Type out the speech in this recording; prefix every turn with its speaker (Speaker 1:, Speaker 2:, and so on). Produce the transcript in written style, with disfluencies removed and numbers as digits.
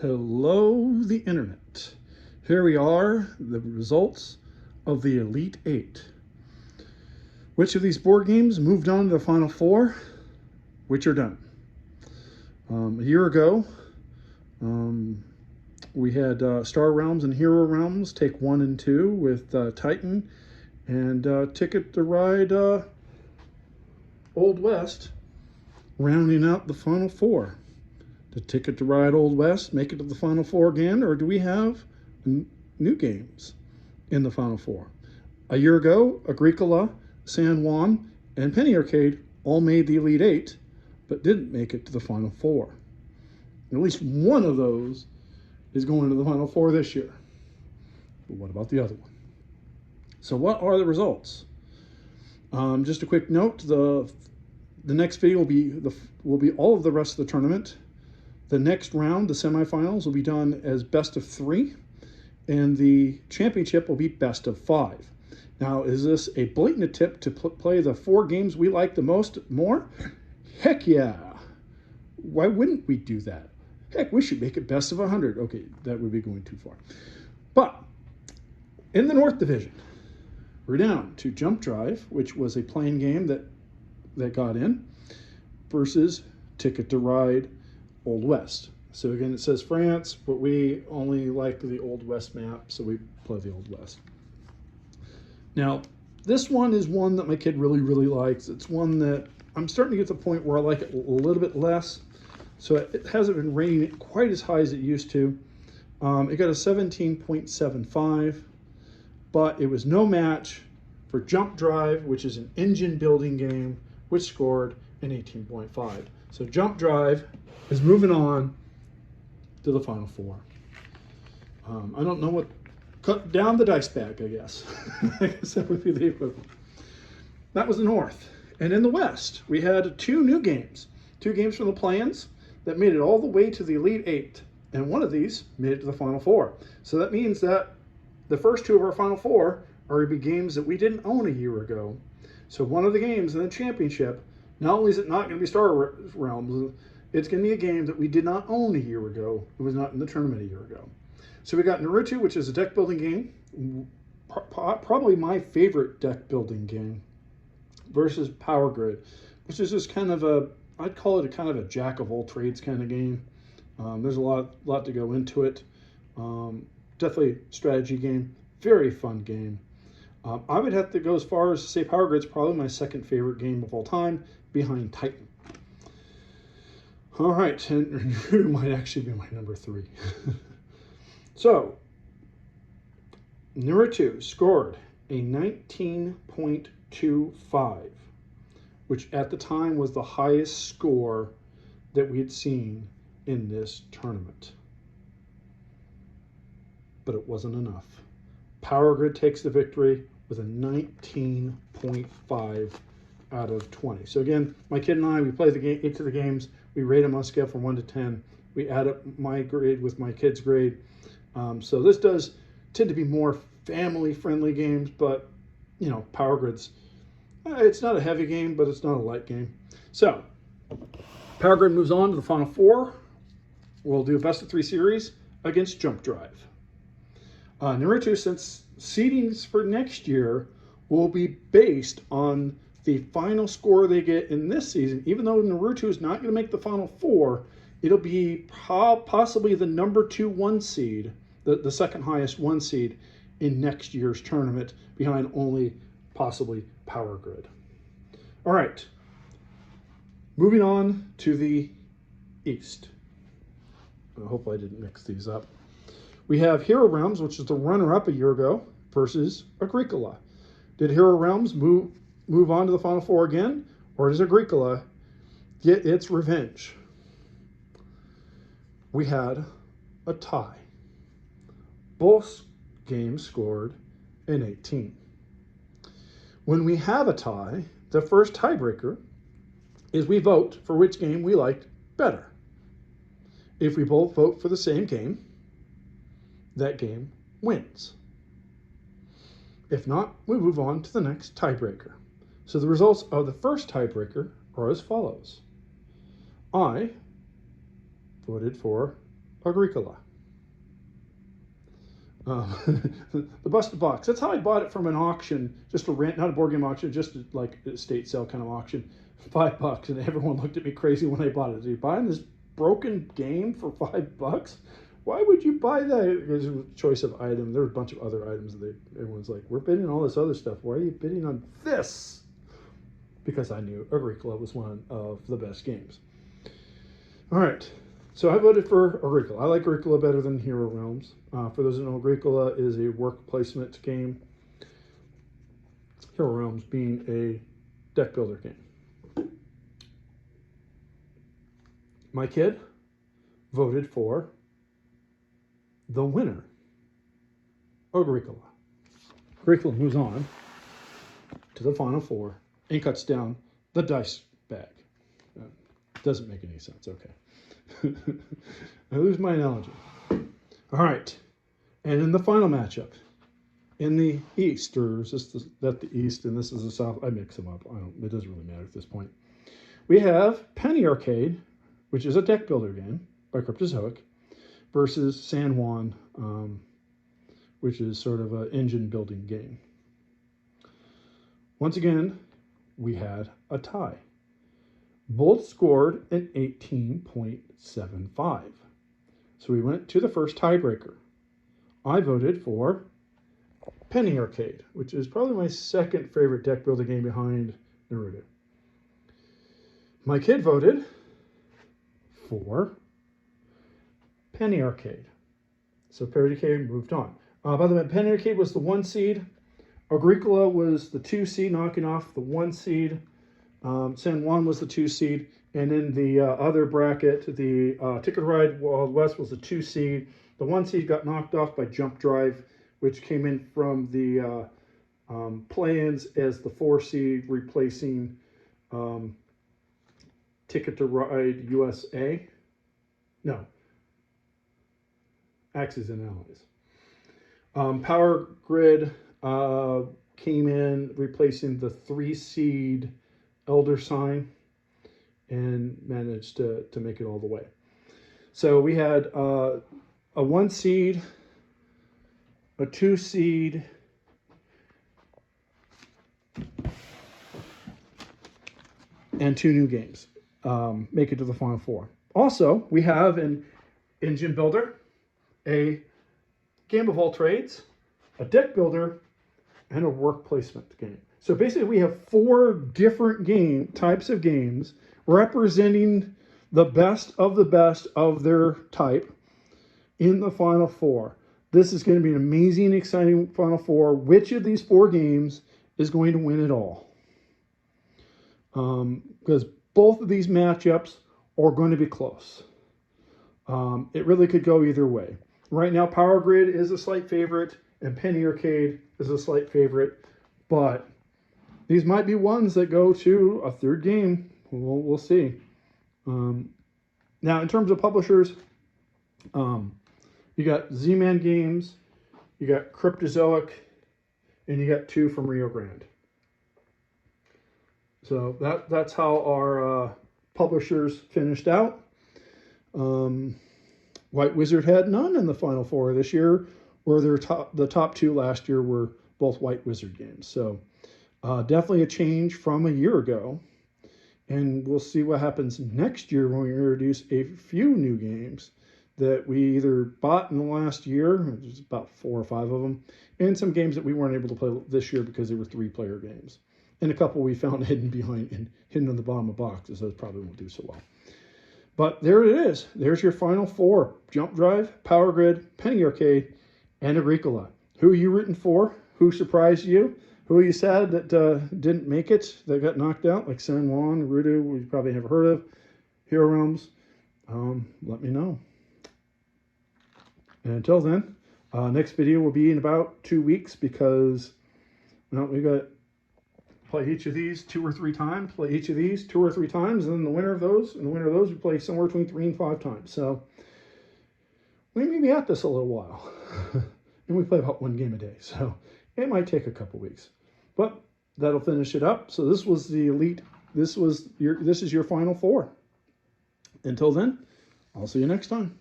Speaker 1: Hello, the internet. Here we are, the results of the Elite Eight. Which of these board games moved on to the Final Four? Which are done? A year ago, we had Star Realms and Hero Realms take 1 and 2 with Titan and Ticket to Ride Old West rounding out the Final Four. Did Ticket to Ride Old West make it to the Final Four again, or do we have new games in the Final Four? A year ago, Agricola, San Juan, and Penny Arcade all made the Elite Eight, but didn't make it to the Final Four. At least one of those is going to the Final Four this year. But what about the other one? So what are the results? Just a quick note, the next video will be all of the rest of the tournament. The next round, the semifinals, will be done as best of 3, and the championship will be best of 5. Now, is this a blatant tip to play the 4 games we like the most more? Heck yeah! Why wouldn't we do that? Heck, we should make it best of 100. Okay, that would be going too far. But in the North Division, we're down to Jump Drive, which was a playing game that got in, versus Ticket to Ride Old West. So again, it says France, but we only like the Old West map, so we play the Old West. Now, this one is one that my kid really, really likes. It's one that I'm starting to get to the point where I like it a little bit less. So it hasn't been rating it quite as high as it used to. It got a 17.75, but it was no match for Jump Drive, which is an engine building game, which scored an 18.5. So Jump Drive is moving on to the Final Four. I don't know what, cut down the dice bag, I guess. I guess that would be the equivalent. That was the North. And in the West, we had 2 new games. 2 games from the play-ins that made it all the way to the Elite Eight. And one of these made it to the Final Four. So that means that the first 2 of our Final Four are going to be games that we didn't own a year ago. So one of the games in the championship, not only is it not going to be Star Realms, it's going to be a game that we did not own a year ago. It was not in the tournament a year ago. So we got Naruto, which is a deck building game, probably my favorite deck building game, versus Power Grid, which is just kind of I'd call it a kind of a jack of all trades kind of game. There's a lot to go into it. Definitely a strategy game, very fun game. I would have to go as far as to say Power Grid's probably my second favorite game of all time, behind Titan. All right, and Naruto might actually be my number 3. So, Naruto scored a 19.25, which at the time was the highest score that we had seen in this tournament. But it wasn't enough. Power Grid takes the victory with a 19.5 out of 20. So again, my kid and I, we play each of the games. We rate them on a scale from 1 to 10. We add up my grade with my kid's grade. So this does tend to be more family-friendly games, but, you know, Power Grid's, it's not a heavy game, but it's not a light game. So, Power Grid moves on to the Final Four. We'll do a best of 3 series against Jump Drive. Naruto, since seedings for next year will be based on the final score they get in this season, even though Naruto is not going to make the Final Four, it'll be possibly the number 2 1 seed, the second highest 1 seed in next year's tournament, behind only possibly Power Grid. All right, moving on to the East. I hope I didn't mix these up. We have Hero Realms, which is the runner-up a year ago, versus Agricola. Did Hero Realms move on to the Final Four again, or does Agricola get its revenge? We had a tie. Both games scored an 18. When we have a tie, the first tiebreaker is we vote for which game we liked better. If we both vote for the same game, that game wins. If not, we move on to the next tiebreaker. So the results of the first tiebreaker are as follows. I voted for Agricola. The busted box. That's how I bought it from an auction, just a rent, not a board game auction, just like a estate sale kind of auction. $5, and everyone looked at me crazy when I bought it. Are you buying this broken game for $5? Why would you buy that? There's a choice of item. There were a bunch of other items that everyone's like, we're bidding on all this other stuff. Why are you bidding on this? Because I knew Agricola was one of the best games. All right. So I voted for Agricola. I like Agricola better than Hero Realms. For those who know, Agricola is a work placement game. Hero Realms being a deck builder game. My kid voted for the winner, Agricola. Agricola moves on to the final four and cuts down the dice bag. Doesn't make any sense. Okay. I lose my analogy. All right. And in the final matchup, in the East, or is this that the East and this is the South? I mix them up. It doesn't really matter at this point. We have Penny Arcade, which is a deck builder game by Cryptozoic, versus San Juan, which is sort of an engine building game. Once again, we had a tie. Both scored an 18.75. So we went to the first tiebreaker. I voted for Penny Arcade, which is probably my second favorite deck building game behind Naruto. My kid voted for Penny Arcade. So Penny Arcade moved on. By the way, Penny Arcade was the 1 seed. Agricola was the 2 seed, knocking off the 1 seed. San Juan was the 2 seed, and in the other bracket, the Ticket Ride Wild West was the 2 seed. The 1 seed got knocked off by Jump Drive, which came in from the play-ins as the 4 seed, replacing Ticket to Ride USA. No, Axes and Allies. Power Grid came in, replacing the 3 seed Elder Sign, and managed to make it all the way. So we had a 1 seed, a 2 seed, and 2 new games make it to the final 4. Also, we have an engine builder, a game of all trades, a deck builder, and a work placement game. So basically we have 4 different types of games representing the best of their type in the final 4. This is going to be an amazing, exciting final 4. Which of these 4 games is going to win it all? Because both of these matchups are going to be close. It really could go either way. Right now, Power Grid is a slight favorite, and Penny Arcade is a slight favorite, but these might be ones that go to a 3rd game. We'll see. Now, in terms of publishers, you got Z-Man Games, you got Cryptozoic, and you got 2 from Rio Grande. So that's how our publishers finished out. White Wizard had none in the final 4 this year, where the top 2 last year were both White Wizard games. So definitely a change from a year ago. And we'll see what happens next year when we introduce a few new games that we either bought in the last year, there's about 4 or 5 of them, and some games that we weren't able to play this year because they were 3-player games. And a couple we found hidden on the bottom of boxes. Those probably won't do so well. But there it is. There's your final 4. Jump Drive, Power Grid, Penny Arcade, and Agricola. Who are you rooting for? Who surprised you? Who are you sad that didn't make it, that got knocked out, like San Juan, Rudu, we probably never heard of, Hero Realms? Let me know. And until then, next video will be in about 2 weeks because we got play each of these 2 or 3 times, play each of these 2 or 3 times, and then the winner of those, we play somewhere between 3 and 5 times. So we may be at this a little while. And we play about 1 game a day, so it might take a couple weeks. But that'll finish it up. So this was the Elite. This is your final 4. Until then, I'll see you next time.